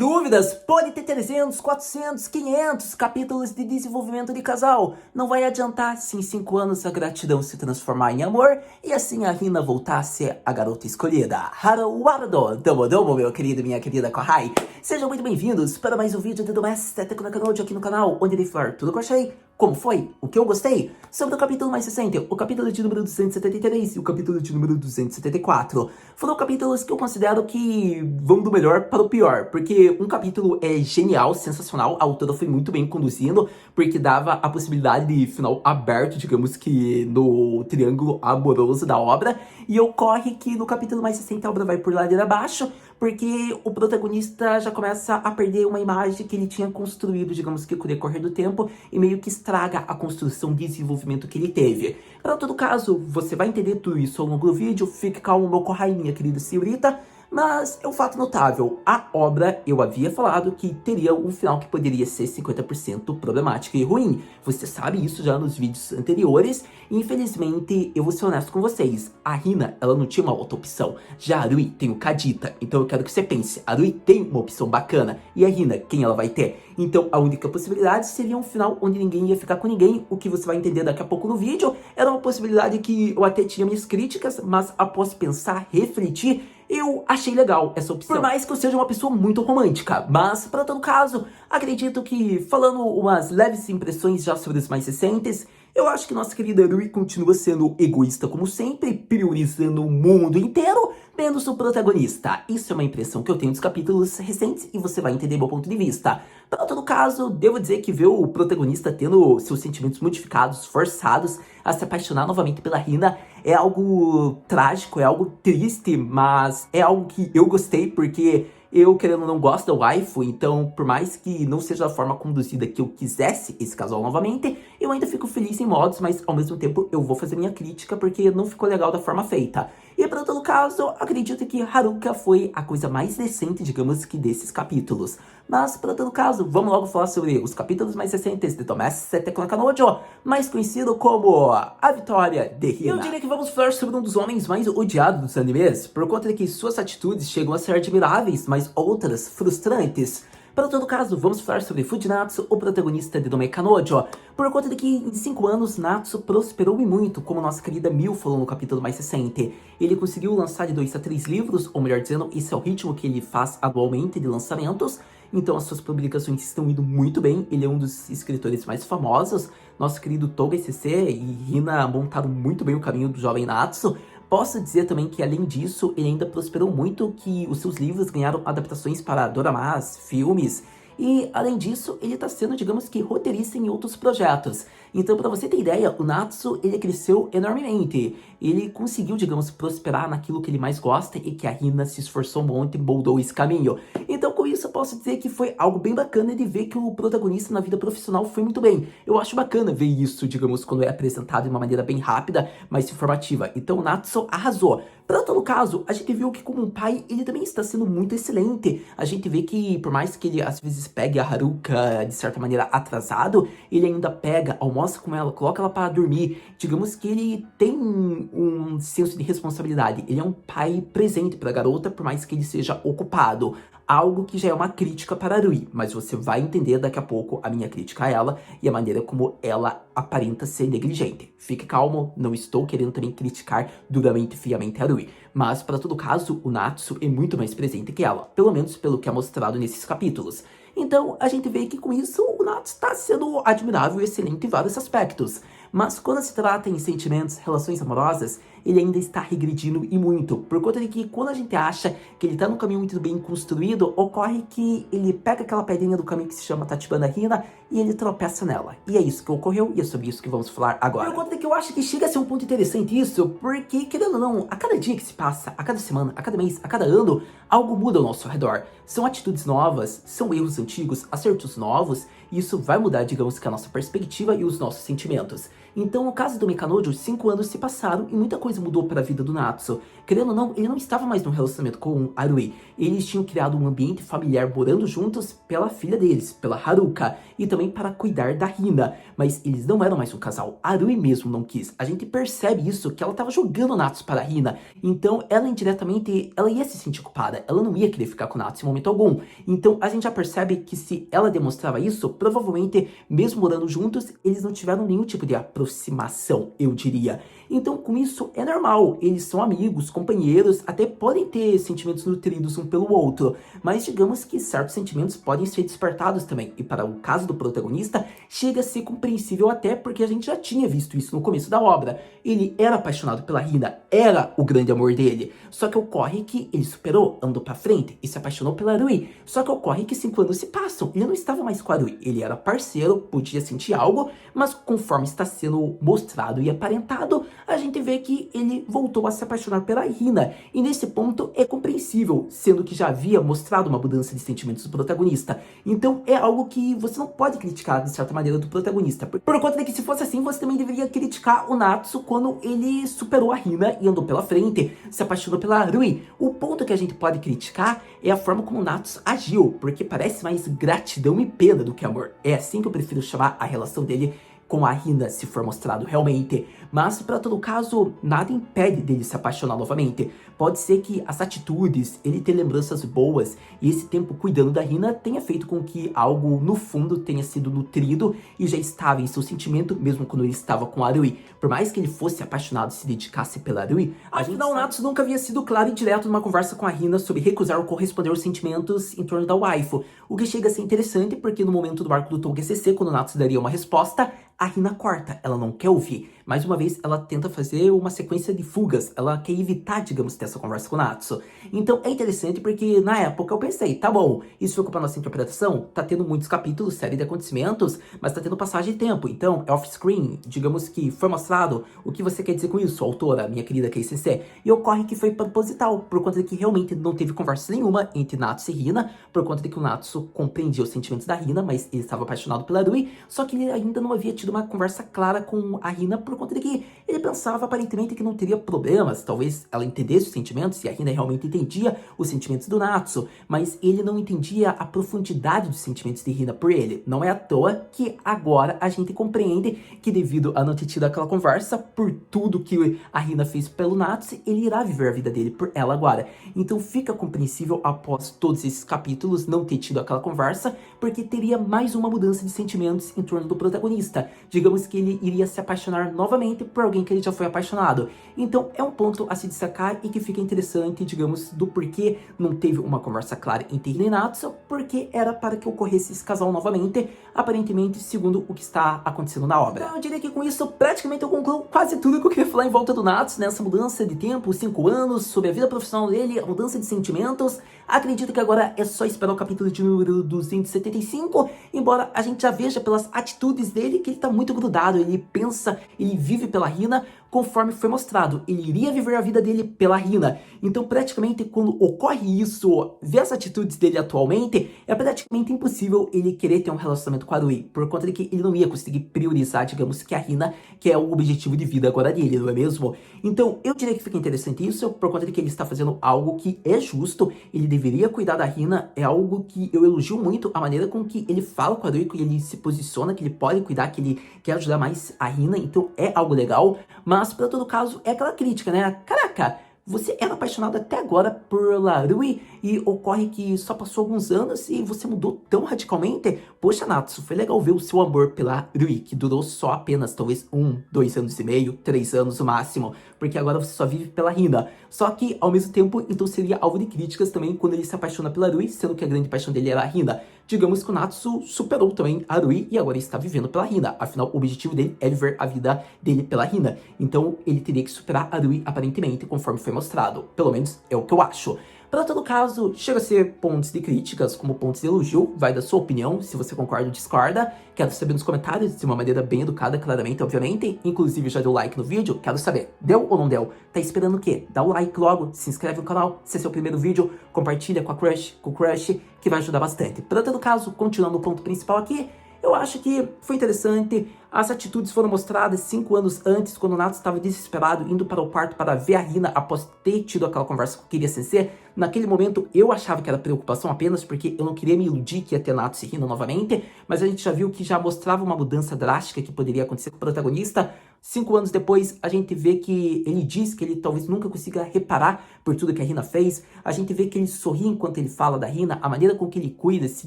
dúvidas, pode ter 300, 400, 500 capítulos de desenvolvimento de casal. Não vai adiantar se em 5 anos a gratidão se transformar em amor e assim a Hina voltar a ser a garota escolhida. Haruwardo, domo, meu querido e minha querida Kohai. Sejam muito bem-vindos para mais um vídeo de Domestic Technology aqui no canal, onde irei falar tudo que eu achei, como foi, o que eu gostei, sobre o capítulo mais recente, o capítulo de número 273 e o capítulo de número 274. Foram capítulos que eu considero que vão do melhor para o pior, porque um capítulo é genial, sensacional, a autora foi muito bem conduzindo, porque dava a possibilidade de final aberto, digamos que no triângulo amoroso da obra, e ocorre que no capítulo mais recente a obra vai por ladeira abaixo, porque o protagonista já começa a perder uma imagem que ele tinha construído, digamos que com o decorrer do tempo, e meio que estraga a construção de desenvolvimento que ele teve. Para todo caso, você vai entender tudo isso ao longo do vídeo, fique calmo, meu Kohai, minha querida senhorita. Mas é um fato notável, a obra, eu havia falado que teria um final que poderia ser 50% problemático e ruim. Você sabe isso já nos vídeos anteriores, e infelizmente, eu vou ser honesto com vocês, a Hina, ela não tinha uma outra opção. Já a Arui tem o Kadita, então eu quero que você pense, a Arui tem uma opção bacana, e a Hina, quem ela vai ter? Então a única possibilidade seria um final onde ninguém ia ficar com ninguém, o que você vai entender daqui a pouco no vídeo. Era uma possibilidade que eu até tinha minhas críticas, mas após pensar, refletir, eu achei legal essa opção. Por mais que eu seja uma pessoa muito romântica, mas para todo caso, acredito que falando umas leves impressões já sobre os mais recentes, eu acho que nossa querida Rui continua sendo egoísta como sempre, priorizando o mundo inteiro, menos o protagonista. Isso é uma impressão que eu tenho dos capítulos recentes e você vai entender meu ponto de vista. Para todo caso, devo dizer que ver o protagonista tendo seus sentimentos modificados, forçados a se apaixonar novamente pela Hina é algo trágico, é algo triste, mas é algo que eu gostei porque eu, querendo ou não, gosto da waifu, então por mais que não seja da forma conduzida que eu quisesse esse casal novamente, eu ainda fico feliz em modos, mas ao mesmo tempo eu vou fazer minha crítica porque não ficou legal da forma feita. E para todo caso, acredito que Haruka foi a coisa mais decente, digamos que desses capítulos. Mas para todo caso, vamos logo falar sobre os capítulos mais recentes de Domestic Technology, mais conhecido como A Vitória de Hina. Eu diria que vamos falar sobre um dos homens mais odiados dos animes, por conta de que suas atitudes chegam a ser admiráveis, mas outras frustrantes. Para todo caso, vamos falar sobre Fujinatsu, o protagonista de Domekanojo, por conta de que em 5 anos Natsu prosperou e muito, como nossa querida Mil falou no capítulo mais recente. Ele conseguiu lançar de 2 a 3 livros, ou melhor dizendo, esse é o ritmo que ele faz anualmente de lançamentos, então as suas publicações estão indo muito bem, ele é um dos escritores mais famosos. Nosso querido Toga SC e Hina montaram muito bem o caminho do jovem Natsu. Posso dizer também que, além disso, ele ainda prosperou muito, que os seus livros ganharam adaptações para doramas, filmes, e, além disso, ele está sendo, digamos que, roteirista em outros projetos. Então, para você ter ideia, o Natsu, ele cresceu enormemente. Ele conseguiu, digamos, prosperar naquilo que ele mais gosta e que a Hina se esforçou muito e moldou esse caminho. Então, com isso, eu posso dizer que foi algo bem bacana de ver que o protagonista na vida profissional foi muito bem. Eu acho bacana ver isso, digamos, quando é apresentado de uma maneira bem rápida, mas informativa. Então, o Natsu arrasou. Para todo caso, a gente viu que como um pai, ele também está sendo muito excelente. A gente vê que, por mais que ele às vezes pegue a Haruka de certa maneira atrasado, ele ainda pega, almoça com ela, coloca ela para dormir. Digamos que ele tem um senso de responsabilidade. Ele é um pai presente para a garota, por mais que ele seja ocupado. Algo que já é uma crítica para a Rui, mas você vai entender daqui a pouco a minha crítica a ela e a maneira como ela aparenta ser negligente. Fique calmo, não estou querendo também criticar duramente e friamente a Rui, mas para todo caso, o Natsu é muito mais presente que ela, pelo menos pelo que é mostrado nesses capítulos. Então a gente vê que com isso o Natsu está sendo admirável e excelente em vários aspectos. Mas quando se trata em sentimentos, relações amorosas, ele ainda está regredindo e muito, por conta de que quando a gente acha que ele está no caminho muito bem construído, ocorre que ele pega aquela pedrinha do caminho que se chama Tachibana Hina e ele tropeça nela. E é isso que ocorreu e é sobre isso que vamos falar agora. Por conta de que eu acho que chega a ser um ponto interessante isso, porque, querendo ou não, a cada dia que se passa, a cada semana, a cada mês, a cada ano, algo muda ao nosso redor. São atitudes novas, são erros antigos, acertos novos, Isso vai mudar, digamos que a nossa perspectiva e os nossos sentimentos. Então, no caso do Mekanojo, 5 anos se passaram e muita coisa mudou para a vida do Natsu. Querendo ou não, ele não estava mais num relacionamento com a Arui. Eles tinham criado um ambiente familiar morando juntos pela filha deles, pela Haruka, e também para cuidar da Hina. Mas eles não eram mais um casal. A Arui mesmo não quis. A gente percebe isso, que ela estava jogando o Natsu para a Hina. Então, ela indiretamente, ela ia se sentir culpada. Ela não ia querer ficar com o Natsu em momento algum. Então, a gente já percebe que se ela demonstrava isso, provavelmente, mesmo morando juntos, eles não tiveram nenhum tipo de aproximação, eu diria. Então, com isso, é normal. Eles são amigos, companheiros, até podem ter sentimentos nutridos um pelo outro. Mas digamos que certos sentimentos podem ser despertados também. E para o caso do protagonista, chega a ser compreensível até porque a gente já tinha visto isso no começo da obra. Ele era apaixonado pela Hina, era o grande amor dele. Só que ocorre que ele superou, andou pra frente e se apaixonou pela Arui. Só que ocorre que 5 anos se passam. Ele não estava mais com a Arui. Ele era parceiro, podia sentir algo, mas conforme está sendo mostrado e aparentado, a gente vê que ele voltou a se apaixonar pela Hina. E nesse ponto é compreensível, sendo que já havia mostrado uma mudança de sentimentos do protagonista. Então é algo que você não pode criticar de certa maneira do protagonista. Por conta de que se fosse assim, você também deveria criticar o Natsu quando ele superou a Hina e andou pela frente, se apaixonou pela Arui. O ponto que a gente pode criticar é a forma como o Natsu agiu, porque parece mais gratidão e pena do que amor. É assim que eu prefiro chamar a relação dele com a Hina, se for mostrado realmente. Mas, para todo caso, nada impede dele se apaixonar novamente. Pode ser que as atitudes, ele ter lembranças boas e esse tempo cuidando da Hina tenha feito com que algo no fundo tenha sido nutrido e já estava em seu sentimento, mesmo quando ele estava com a Arui. Por mais que ele fosse apaixonado e se dedicasse pela Arui, afinal, o Natsu nunca havia sido claro e direto numa conversa com a Hina sobre recusar ou corresponder aos sentimentos em torno da waifu. O que chega a ser interessante porque no momento do arco do Togekiss, quando o Natsu daria uma resposta, a Hina corta, ela não quer ouvir. Mais uma vez, ela tenta fazer uma sequência de fugas. Ela quer evitar, digamos, ter essa conversa com o Natsu. Então, é interessante porque, na época, eu pensei, tá bom, isso foi culpa da nossa interpretação? Tá tendo muitos capítulos, série de acontecimentos, mas tá tendo passagem de tempo. Então, é off-screen. Digamos que foi mostrado. O que você quer dizer com isso, autora, minha querida KCC? E ocorre que foi proposital, por conta de que realmente não teve conversa nenhuma entre Natsu e Hina, por conta de que o Natsu compreendia os sentimentos da Hina, mas ele estava apaixonado pela Rui, só que ele ainda não havia tido uma conversa clara com a Hina por conta de que ele pensava aparentemente que não teria problemas, talvez ela entendesse os sentimentos e a Hina realmente entendia os sentimentos do Natsu, mas ele não entendia a profundidade dos sentimentos de Hina por ele. Não é à toa que agora a gente compreende que devido a não ter tido aquela conversa, por tudo que a Hina fez pelo Natsu, ele irá viver a vida dele por ela agora. Então fica compreensível após todos esses capítulos não ter tido aquela conversa, porque teria mais uma mudança de sentimentos em torno do protagonista. Digamos que ele iria se apaixonar novamente por alguém que ele já foi apaixonado. Então é um ponto a se destacar e que fica interessante, digamos, do porquê não teve uma conversa clara entre Hina e Natsu, porque era para que ocorresse esse casal novamente, aparentemente segundo o que está acontecendo na obra. Então, eu diria que com isso praticamente eu concluo quase tudo que eu queria falar em volta do Natsu, nessa mudança de tempo, 5 anos, sobre a vida profissional dele, a mudança de sentimentos. Acredito que agora é só esperar o capítulo de número 275, embora a gente já veja pelas atitudes dele que ele tá muito grudado, ele pensa, ele vive pela Hina, conforme foi mostrado, ele iria viver a vida dele pela Hina. Então praticamente quando ocorre isso, ver as atitudes dele atualmente, é praticamente impossível ele querer ter um relacionamento com a Rui, por conta de que ele não ia conseguir priorizar, digamos, que a Hina, que é o objetivo de vida agora dele, não é mesmo? Então eu diria que fica interessante isso, por conta de que ele está fazendo algo que é justo, ele deveria cuidar da Hina, é algo que eu elogio muito, a maneira com que ele fala com a Rui, que ele se posiciona, que ele pode cuidar, que ele quer ajudar mais a Hina, então é algo legal, mas para todo caso é aquela crítica, né? Caraca, você era apaixonado até agora por Rui e ocorre que só passou alguns anos e você mudou tão radicalmente? Poxa, Natsu, foi legal ver o seu amor pela Rui, que durou só apenas talvez 1, 2 anos e meio, 3 anos no máximo, porque agora você só vive pela Hina. Só que, ao mesmo tempo, então seria alvo de críticas também quando ele se apaixona pela Rui, sendo que a grande paixão dele era a Hina. Digamos que o Natsu superou também a Rui e agora está vivendo pela Hina. Afinal, o objetivo dele é viver a vida dele pela Hina. Então, ele teria que superar a Rui, aparentemente, conforme foi mostrado. Pelo menos é o que eu acho. Para todo caso, chega a ser pontos de críticas como pontos de elogio, vai da sua opinião, se você concorda ou discorda. Quero saber nos comentários, de uma maneira bem educada, claramente, obviamente. Inclusive, já deu like no vídeo, quero saber, deu ou não deu? Tá esperando o quê? Dá o like logo, se inscreve no canal, se esse é o primeiro vídeo, compartilha com a crush, com o crush, que vai ajudar bastante. Para todo caso, continuando o ponto principal aqui, Eu acho que foi interessante. As atitudes foram mostradas 5 anos antes, quando o Natsu estava desesperado, indo para o quarto para ver a Hina após ter tido aquela conversa com Kiria Sensei. Naquele momento, eu achava que era preocupação apenas, porque eu não queria me iludir que ia ter Natsu e Hina novamente, mas a gente já viu que já mostrava uma mudança drástica que poderia acontecer com o protagonista. 5 anos depois, a gente vê que ele diz que ele talvez nunca consiga reparar por tudo que a Hina fez. A gente vê que ele sorri enquanto ele fala da Hina, a maneira com que ele cuida, se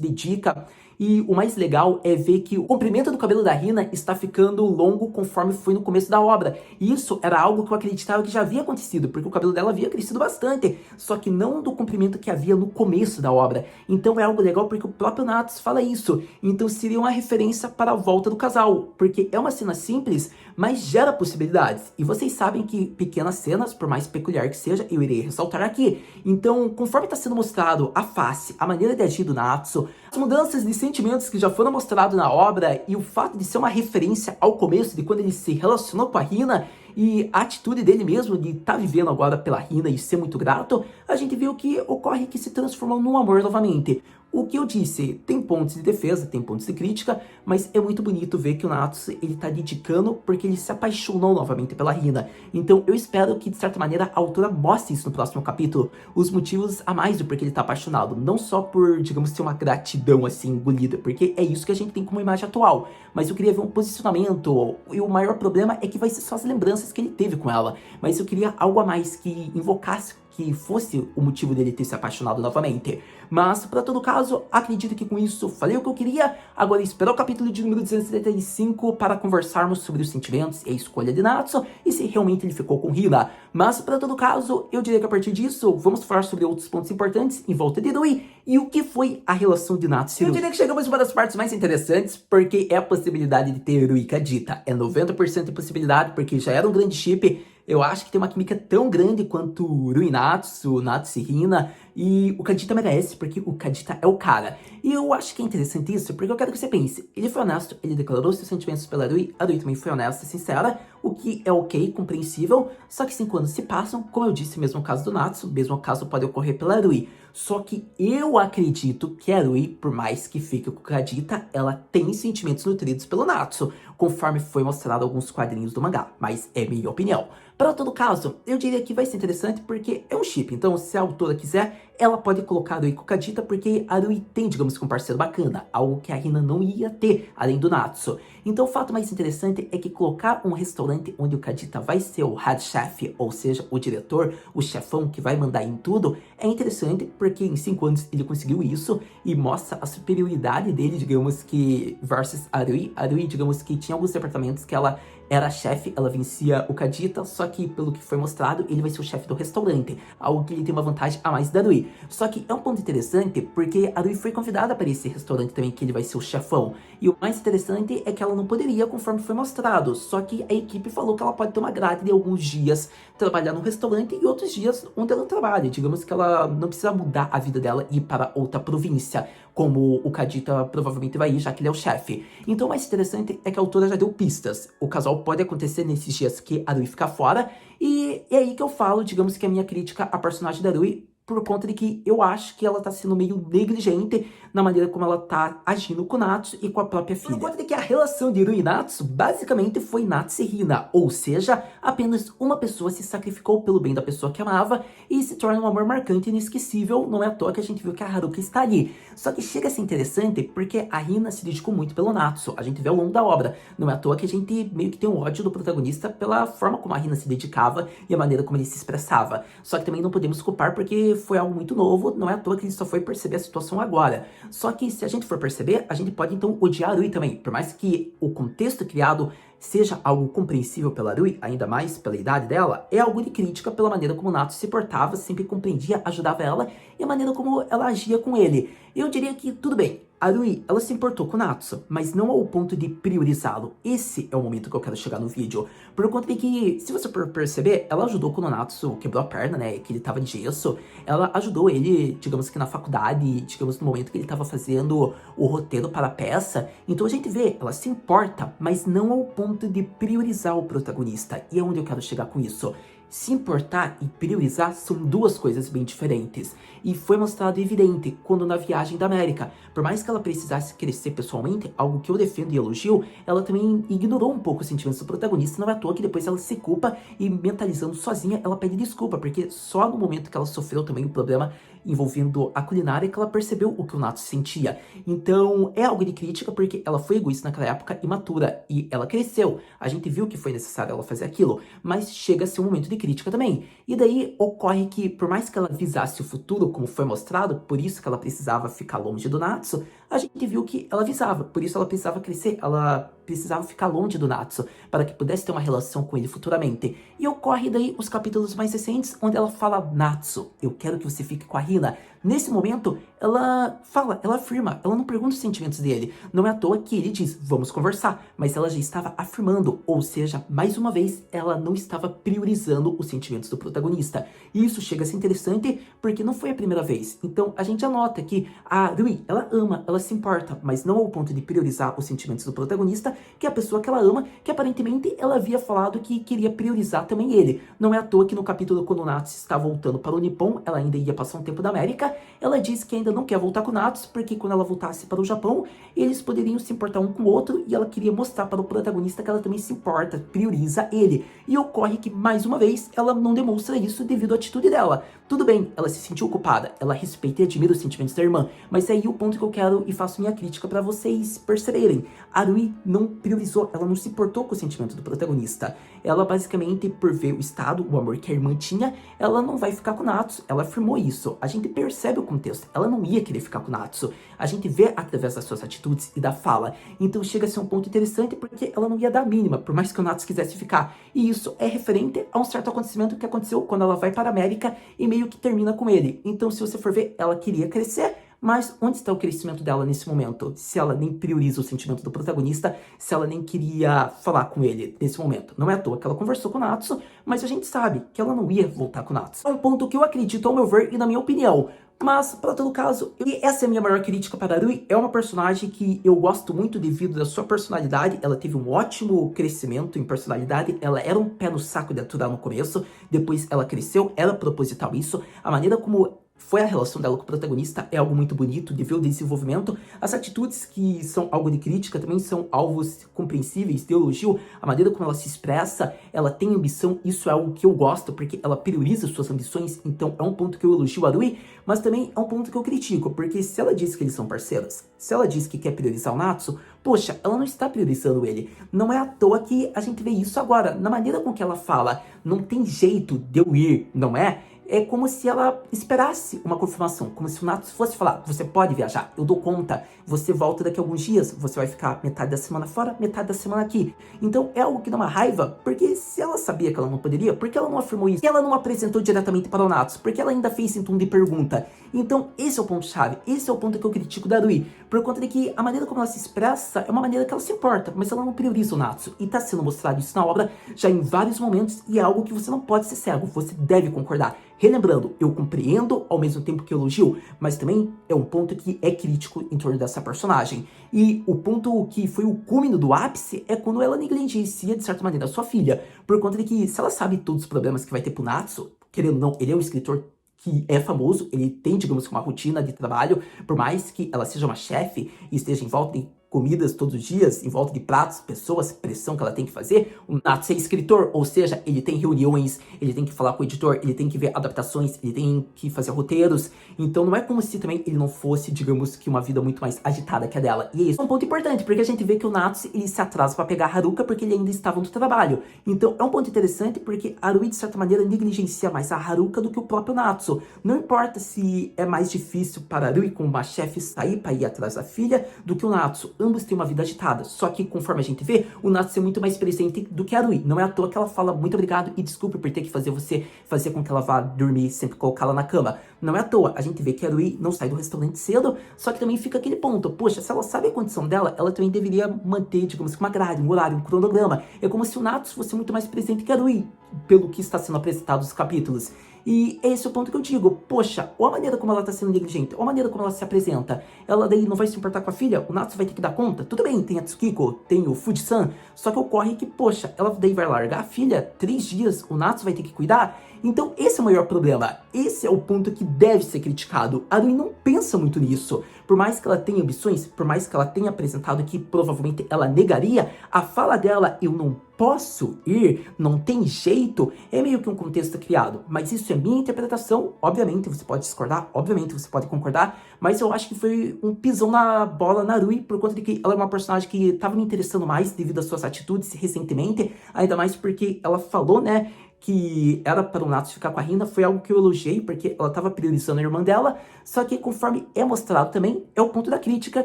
dedica. E o mais legal é ver que o comprimento do cabelo da Hina está ficando longo conforme foi no começo da obra. E isso era algo que eu acreditava que já havia acontecido, porque o cabelo dela havia crescido bastante, só que não do comprimento que havia no começo da obra. Então é algo legal porque o próprio Natsu fala isso. Então seria uma referência para a volta do casal, porque é uma cena simples, mas gera possibilidades. E vocês sabem que pequenas cenas, por mais peculiar que seja, eu irei ressaltar aqui. Então, conforme está sendo mostrado a face, a maneira de agir do Natsu, as mudanças de sentimentos que já foram mostrados na obra e o fato de ser uma referência ao começo, de quando ele se relacionou com a Hina, e a atitude dele mesmo de estar vivendo agora pela Hina e ser muito grato, a gente viu que ocorre que se transformou num amor novamente. O que eu disse, tem pontos de defesa, tem pontos de crítica, mas é muito bonito ver que o Natsu, ele tá dedicando porque ele se apaixonou novamente pela Hina. Então eu espero que, de certa maneira, a autora mostre isso no próximo capítulo, os motivos a mais do porquê ele tá apaixonado, não só por, digamos, ter uma gratidão assim engolida, porque é isso que a gente tem como imagem atual, mas eu queria ver um posicionamento, e o maior problema é que vai ser só as lembranças que ele teve com ela, mas eu queria algo a mais que invocasse, que fosse o motivo dele ter se apaixonado novamente. Mas, para todo caso, acredito que com isso falei o que eu queria. Agora esperar o capítulo de número 275 para conversarmos sobre os sentimentos e a escolha de Natsu e se realmente ele ficou com Hina. Mas, para todo caso, eu diria que a partir disso, vamos falar sobre outros pontos importantes em volta de Rui e o que foi a relação de Natsu e Rui. Eu diria que chegamos em uma das partes mais interessantes, porque é a possibilidade de ter Rui e Kadita. É 90% de possibilidade, porque já era um grande chip. Eu acho que tem uma química tão grande quanto Rui e Natsu, Natsu e Hina, e o Kadita merece, porque o Kadita é o cara. E eu acho que é interessante isso, porque eu quero que você pense, ele foi honesto, ele declarou seus sentimentos pela Rui, a Rui também foi honesta e sincera, o que é ok, compreensível, só que 5 anos se passam, como eu disse, mesmo no caso do Natsu, mesmo caso pode ocorrer pela Rui. Só que eu acredito que a Rui, por mais que fique com o Kadita, ela tem sentimentos nutridos pelo Natsu, conforme foi mostrado em alguns quadrinhos do mangá, mas é minha opinião. Para todo caso, eu diria que vai ser interessante porque é um chip, então se a autora quiser, ela pode colocar a Rui com o Kadita, porque a Rui tem, digamos que um parceiro bacana, algo que a Hina não ia ter, além do Natsu. Então o fato mais interessante é que colocar um restaurante onde o Kadita vai ser o head chef, ou seja, o diretor, o chefão que vai mandar em tudo, é interessante porque em 5 anos ele conseguiu isso e mostra a superioridade dele, digamos que, versus a Rui. A Rui, digamos que tinha alguns departamentos que ela era chefe, ela vencia o Kadita, só que pelo que foi mostrado, ele vai ser o chefe do restaurante, algo que ele tem uma vantagem a mais da Rui. Só que é um ponto interessante, porque a Rui foi convidada para esse restaurante também, que ele vai ser o chefão. E o mais interessante é que ela não poderia, conforme foi mostrado, só que a equipe falou que ela pode ter uma grade de alguns dias trabalhar no restaurante e outros dias onde ela trabalha. Digamos que ela não precisa mudar a vida dela e ir para outra província, como o Kadita provavelmente vai ir, já que ele é o chefe. Então o mais interessante é que a autora já deu pistas. O casal pode acontecer nesses dias que a Rui ficar fora, e é aí que eu falo, digamos que a minha crítica à personagem da Rui, por conta de que eu acho que ela tá sendo meio negligente na maneira como ela tá agindo com o Natsu e com a própria filha. Por conta de que a relação de Rui e Natsu basicamente foi Natsu e Hina, ou seja, apenas uma pessoa se sacrificou pelo bem da pessoa que amava e se torna um amor marcante e inesquecível. Não é à toa que a gente viu que a Haruka está ali. Só que chega a ser interessante porque a Hina se dedicou muito pelo Natsu, a gente vê ao longo da obra. Não é à toa que a gente meio que tem um ódio do protagonista pela forma como a Hina se dedicava e a maneira como ele se expressava. Só que também não podemos culpar porque foi algo muito novo, não é à toa que ele só foi perceber a situação agora. Só que se a gente for perceber, a gente pode então odiar a Rui também, por mais que o contexto criado seja algo compreensível pela Rui, ainda mais pela idade dela, é algo de crítica pela maneira como o Natsu se portava, sempre compreendia, ajudava ela, e a maneira como ela agia com ele. Eu diria que tudo bem, a Rui, ela se importou com o Natsu, mas não ao ponto de priorizá-lo. Esse é o momento que eu quero chegar no vídeo. Por conta de que, se você for perceber, ela ajudou quando o Natsu quebrou a perna, né, que ele tava de gesso. Ela ajudou ele, digamos que na faculdade, digamos no momento que ele tava fazendo o roteiro para a peça. Então a gente vê, ela se importa, mas não ao ponto de priorizar o protagonista. E é onde eu quero chegar com isso. se importar e priorizar são duas coisas bem diferentes. E foi mostrado evidente quando na viagem da América, por mais que ela precisasse crescer pessoalmente, algo que eu defendo e elogio, ela também ignorou um pouco os sentimentos do protagonista, não é à toa que depois ela se culpa e mentalizando sozinha, ela pede desculpa, porque só no momento que ela sofreu também o problema envolvendo a culinária que ela percebeu o que o Natsu sentia. Então é algo de crítica porque ela foi egoísta naquela época, imatura, e ela cresceu. A gente viu que foi necessário ela fazer aquilo, mas chega a ser um momento de crítica também. E daí ocorre que, por mais que ela visasse o futuro, como foi mostrado, por isso que ela precisava ficar longe do Natsu, a gente viu que ela visava, por isso ela precisava crescer, ela precisava ficar longe do Natsu, para que pudesse ter uma relação com ele futuramente. E ocorre daí os capítulos mais recentes, onde ela fala: Natsu, eu quero que você fique com a Hina. Nesse momento, ela fala, ela afirma, ela não pergunta os sentimentos dele. Não é à toa que ele diz, vamos conversar, mas ela já estava afirmando, ou seja, mais uma vez, ela não estava priorizando os sentimentos do protagonista. E isso chega a ser interessante, porque não foi a primeira vez. Então, a gente anota que a Rui, ela ama, ela se importa, mas não ao ponto de priorizar os sentimentos do protagonista, que é a pessoa que ela ama, que aparentemente ela havia falado que queria priorizar também ele. Não é à toa que no capítulo quando o Natsu está voltando para o Nippon, ela ainda ia passar um tempo da América, ela diz que ainda não quer voltar com o Natsu, porque quando ela voltasse para o Japão, eles poderiam se importar um com o outro, e ela queria mostrar para o protagonista que ela também se importa, prioriza ele. E ocorre que, mais uma vez, ela não demonstra isso devido à atitude dela. Tudo bem, ela se sentiu culpada, ela respeita e admira os sentimentos da irmã, mas é aí o ponto que eu quero e faço minha crítica para vocês perceberem. A Rui não priorizou, ela não se importou com o sentimento do protagonista. Ela basicamente, por ver o estado, o amor que a irmã tinha, ela não vai ficar com o Natsu, ela afirmou isso. A gente percebe o contexto, ela não ia querer ficar com o Natsu. A gente vê através das suas atitudes e da fala. Então chega a ser um ponto interessante porque ela não ia dar a mínima, por mais que o Natsu quisesse ficar. E isso é referente a um certo acontecimento que aconteceu quando ela vai para a América e meio que termina com ele. Então, se você for ver, ela queria crescer, mas onde está o crescimento dela nesse momento? Se ela nem prioriza o sentimento do protagonista, se ela nem queria falar com ele nesse momento. Não é à toa que ela conversou com o Natsu, mas a gente sabe que ela não ia voltar com o Natsu. É um ponto que eu acredito, ao meu ver e na minha opinião. Mas, para todo caso, essa é a minha maior crítica para a Rui. É uma personagem que eu gosto muito devido da sua personalidade. Ela teve um ótimo crescimento em personalidade. Ela era um pé no saco de aturar no começo. Depois ela cresceu, era proposital isso. A maneira como foi a relação dela com o protagonista é algo muito bonito de ver o desenvolvimento. As atitudes que são algo de crítica também são alvos compreensíveis de elogio. A maneira como ela se expressa, ela tem ambição, isso é algo que eu gosto, porque ela prioriza suas ambições, então é um ponto que eu elogio a Rui, mas também é um ponto que eu critico, porque se ela diz que eles são parceiros, se ela diz que quer priorizar o Natsu, poxa, ela não está priorizando ele. Não é à toa que a gente vê isso agora, na maneira com que ela fala, não tem jeito de eu ir, não é? É como se ela esperasse uma confirmação, como se o Natsu fosse falar, você pode viajar, eu dou conta, você volta daqui a alguns dias, você vai ficar metade da semana fora, metade da semana aqui. Então é algo que dá uma raiva, porque se ela sabia que ela não poderia, por que ela não afirmou isso? Por que ela não apresentou diretamente para o Natsu? Porque ela ainda fez em tom de pergunta. Então esse é o ponto-chave, esse é o ponto que eu critico da Rui, por conta de que a maneira como ela se expressa é uma maneira que ela se importa, mas ela não prioriza o Natsu, e tá sendo mostrado isso na obra já em vários momentos, e é algo que você não pode ser cego, você deve concordar. Relembrando, eu compreendo ao mesmo tempo que elogio, mas também é um ponto que é crítico em torno dessa personagem. E o ponto que foi o cúmino do ápice é quando ela negligencia, de certa maneira, a sua filha, por conta de que, se ela sabe todos os problemas que vai ter pro Natsu, querendo ou não, ele é um escritor que é famoso, ele tem, digamos, uma rotina de trabalho, por mais que ela seja uma chefe e esteja em volta de comidas todos os dias, em volta de pratos, pessoas, pressão que ela tem que fazer. O Natsu é escritor, ou seja, ele tem reuniões, ele tem que falar com o editor, ele tem que ver adaptações, ele tem que fazer roteiros. Então não é como se também ele não fosse, digamos, que uma vida muito mais agitada que a dela. E isso é um ponto importante, porque a gente vê que o Natsu, ele se atrasa para pegar a Haruka porque ele ainda estava no trabalho. Então é um ponto interessante porque a Rui, de certa maneira, negligencia mais a Haruka do que o próprio Natsu. Não importa se é mais difícil para a Rui, como uma chefe, sair para ir atrás da filha, do que o Natsu. Ambos têm uma vida agitada, só que conforme a gente vê, o Natsu é muito mais presente do que a Rui. Não é à toa que ela fala muito obrigado e desculpe por ter que fazer você fazer com que ela vá dormir, sempre colocá-la na cama. Não é à toa, a gente vê que a Rui não sai do restaurante cedo, só que também fica aquele ponto, poxa, se ela sabe a condição dela, ela também deveria manter, digamos, uma grade, um horário, um cronograma. É como se o Natsu fosse muito mais presente que a Rui, pelo que está sendo apresentado nos capítulos. E esse é o ponto que eu digo, poxa, ou a maneira como ela tá sendo negligente, ou a maneira como ela se apresenta, ela daí não vai se importar com a filha, o Natsu vai ter que dar conta, tudo bem, tem a Tsukiko, tem o Fuji-san, só que ocorre que, poxa, ela daí vai largar a filha, 3 dias, o Natsu vai ter que cuidar, então esse é o maior problema, esse é o ponto que deve ser criticado, a Rui não pensa muito nisso, por mais que ela tenha ambições, por mais que ela tenha apresentado que provavelmente ela negaria, a fala dela, eu não posso ir, não tem jeito, é meio que um contexto criado, mas isso é minha interpretação, obviamente você pode discordar, obviamente você pode concordar, mas eu acho que foi um pisão na bola na Rui, por conta de que ela é uma personagem que estava me interessando mais devido às suas atitudes recentemente, ainda mais porque ela falou, né, que era para o Natsu ficar com a Hina, foi algo que eu elogiei, porque ela estava priorizando a irmã dela, só que conforme é mostrado também, é o ponto da crítica,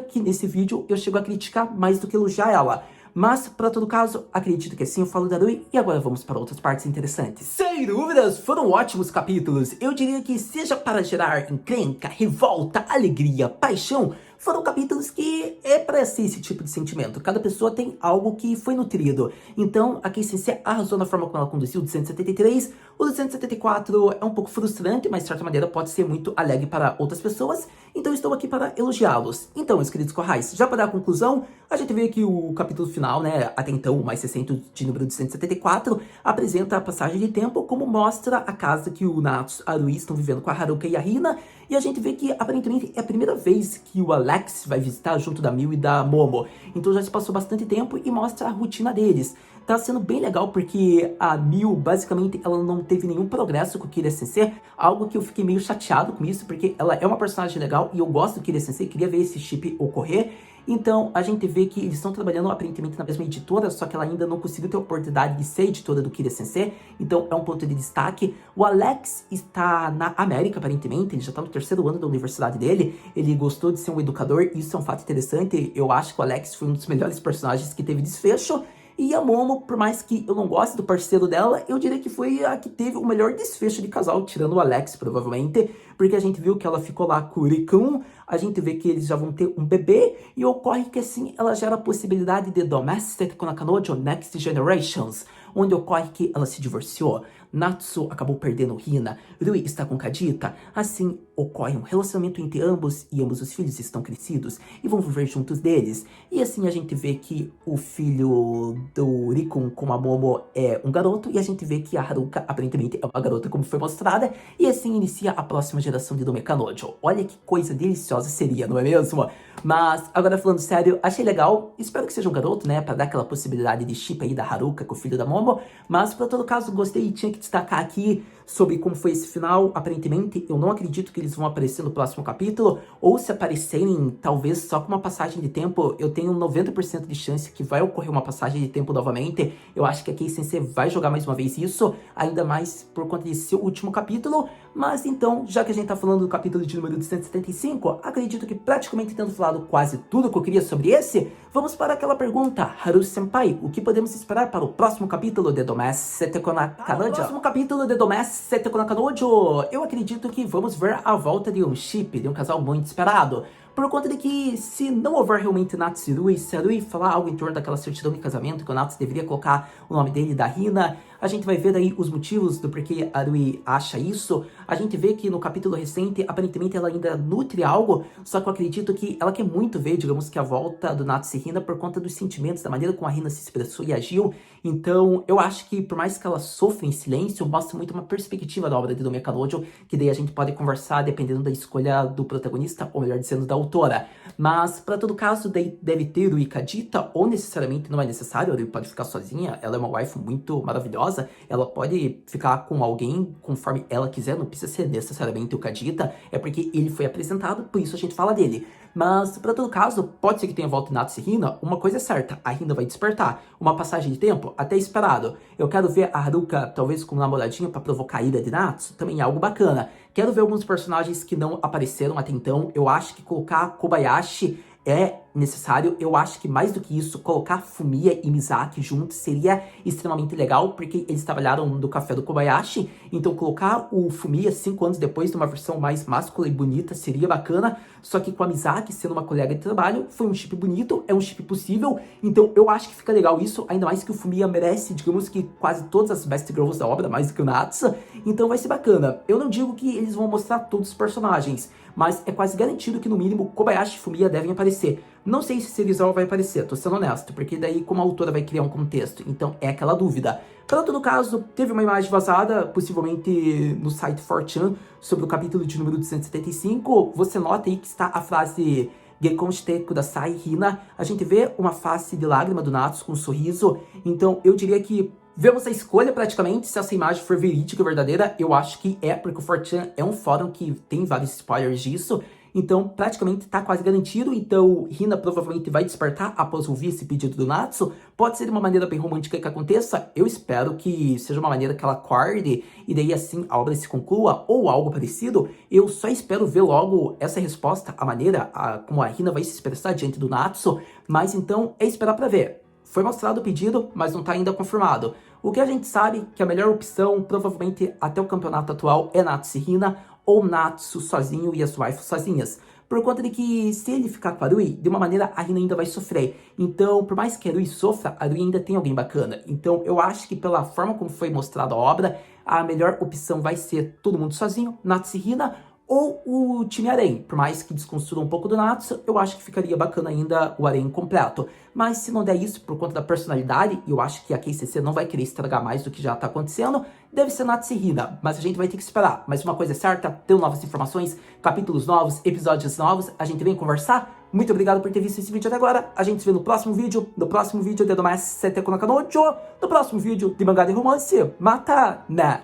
que nesse vídeo eu chego a criticar mais do que elogiar ela. Mas, para todo caso, acredito que assim eu falo da Rui, e agora vamos para outras partes interessantes. Sem dúvidas, foram ótimos capítulos. Eu diria que seja para gerar encrenca, revolta, alegria, paixão, foram capítulos que é para ser esse tipo de sentimento. Cada pessoa tem algo que foi nutrido. Então, a Kei Sensei arrasou na forma como ela conduziu o 273. O 274 é um pouco frustrante, mas de certa maneira pode ser muito alegre para outras pessoas. Então, estou aqui para elogiá-los. Então, meus queridos corrais, já para dar a conclusão, a gente vê que o capítulo final, né, até então o mais recente de número 274, apresenta a passagem de tempo, como mostra a casa que o Natsu e a Rui estão vivendo com a Haruka e a Hina. E a gente vê que, aparentemente, é a primeira vez que o Alex vai visitar junto da Miu e da Momo. Então já se passou bastante tempo e mostra a rotina deles. Tá sendo bem legal porque a Miu, basicamente, ela não teve nenhum progresso com o Kira Sensei. Algo que eu fiquei meio chateado com isso, porque ela é uma personagem legal e eu gosto do Kira Sensei, queria ver esse chip ocorrer. Então, a gente vê que eles estão trabalhando aparentemente na mesma editora, só que ela ainda não conseguiu ter a oportunidade de ser editora do Kira Sensei, então é um ponto de destaque. O Alex está na América, aparentemente, ele já está no 3º ano da universidade dele, ele gostou de ser um educador, isso é um fato interessante, eu acho que o Alex foi um dos melhores personagens que teve desfecho. E a Momo, por mais que eu não goste do parceiro dela, eu diria que foi a que teve o melhor desfecho de casal, tirando o Alex, provavelmente, porque a gente viu que ela ficou lá com o Rikun, a gente vê que eles já vão ter um bebê, e ocorre que assim, ela gera a possibilidade de Domestic Konakanojo Next Generations, onde ocorre que ela se divorciou, Natsu acabou perdendo Hina, Rui está com Kadita, assim ocorre um relacionamento entre ambos e ambos os filhos estão crescidos e vão viver juntos deles. E assim a gente vê que o filho do Rikun com a Momo é um garoto e a gente vê que a Haruka aparentemente é uma garota como foi mostrada e assim inicia a próxima geração de Domekanojo. Olha que coisa deliciosa seria, não é mesmo? Mas agora falando sério, achei legal, espero que seja um garoto, né, pra dar aquela possibilidade de chip aí da Haruka com o filho da Momo, mas pra todo caso gostei e tinha que destacar aqui sobre como foi esse final. Aparentemente, eu não acredito que eles vão aparecer no próximo capítulo, ou se aparecerem, talvez só com uma passagem de tempo, eu tenho 90% de chance que vai ocorrer uma passagem de tempo novamente. Eu acho que a Kei Sensei vai jogar mais uma vez isso, ainda mais por conta de seu último capítulo. Mas então, já que a gente tá falando do capítulo de número 275, acredito que praticamente tendo falado quase tudo que eu queria sobre esse, vamos para aquela pergunta, Haru-senpai, o que podemos esperar para o próximo capítulo de Domestic Konakanojo? Próximo capítulo de Domestic Konakanojo, eu acredito que vamos ver a volta de um chip, de um casal muito esperado. Por conta de que, se não houver realmente Natsu e Rui, se a Rui falar algo em torno daquela certidão de casamento, que o Natsu deveria colocar o nome dele e da Hina, a gente vai ver daí os motivos do porquê a Rui acha isso. A gente vê que no capítulo recente, aparentemente ela ainda nutre algo, só que eu acredito que ela quer muito ver, digamos que a volta do Natsu e Hina por conta dos sentimentos, da maneira como a Hina se expressou e agiu. Então, eu acho que por mais que ela sofra em silêncio, mostra muito uma perspectiva da obra de Domekanojo, que daí a gente pode conversar dependendo da escolha do protagonista, ou melhor dizendo, da autora. Mas, para todo caso, daí deve ter Rui Kadita, ou necessariamente não é necessário, a Rui pode ficar sozinha, ela é uma waifu muito maravilhosa, ela pode ficar com alguém conforme ela quiser, não precisa ser necessariamente o Kadita, é porque ele foi apresentado, por isso a gente fala dele. Mas, para todo caso, pode ser que tenha volta em Natsu e Hina, uma coisa é certa, a Hina vai despertar. Uma passagem de tempo, até esperado. Eu quero ver a Haruka, talvez com um namoradinho para provocar a ira de Natsu, também é algo bacana. Quero ver alguns personagens que não apareceram até então, eu acho que colocar Kobayashi é necessário. Eu acho que mais do que isso, colocar Fumiya e Misaki juntos seria extremamente legal, porque eles trabalharam no café do Kobayashi, então colocar o Fumiya 5 anos depois numa versão mais máscula e bonita seria bacana, só que com a Misaki sendo uma colega de trabalho, foi um chip bonito, é um chip possível, então eu acho que fica legal isso, ainda mais que o Fumiya merece, digamos que quase todas as best girls da obra, mais do que o Natsu, então vai ser bacana. Eu não digo que eles vão mostrar todos os personagens, mas é quase garantido que no mínimo Kobayashi e Fumiya devem aparecer. Não sei se Serizawa vai aparecer, tô sendo honesto, porque daí como a autora vai criar um contexto, então é aquela dúvida. Pronto, no caso, teve uma imagem vazada, possivelmente no site 4chan, sobre o capítulo de número 275, você nota aí que está a frase Gekon shite kudasai Hina, a gente vê uma face de lágrima do Natsu com um sorriso, então eu diria que vemos a escolha praticamente, se essa imagem for verídica e verdadeira, eu acho que é, porque o 4chan é um fórum que tem vários spoilers disso, então praticamente tá quase garantido, então Hina provavelmente vai despertar após ouvir esse pedido do Natsu, pode ser de uma maneira bem romântica que aconteça, eu espero que seja uma maneira que ela acorde, e daí assim a obra se conclua, ou algo parecido, eu só espero ver logo essa resposta, a maneira como a Hina vai se expressar diante do Natsu, mas então é esperar pra ver. Foi mostrado o pedido, mas não está ainda confirmado. O que a gente sabe que a melhor opção, provavelmente até o campeonato atual, é Natsu e Hina, ou Natsu sozinho e as waifus sozinhas. Por conta de que, se ele ficar com a Arui, de uma maneira a Hina ainda vai sofrer. Então, por mais que a Arui sofra, a Arui ainda tem alguém bacana. Então, eu acho que pela forma como foi mostrada a obra, a melhor opção vai ser todo mundo sozinho, Natsu e Hina, ou o time Arém. Por mais que desconstrua um pouco do Natsu, eu acho que ficaria bacana ainda o Arém completo. Mas se não der isso por conta da personalidade, e eu acho que a KCC não vai querer estragar mais do que já tá acontecendo, deve ser Natsu e Hina, mas a gente vai ter que esperar. Mas uma coisa é certa, tendo novas informações, capítulos novos, episódios novos, a gente vem conversar. Muito obrigado por ter visto esse vídeo até agora. A gente se vê no próximo vídeo de Domais Sete Konakanojo, no próximo vídeo de mangá de romance. Mata, né?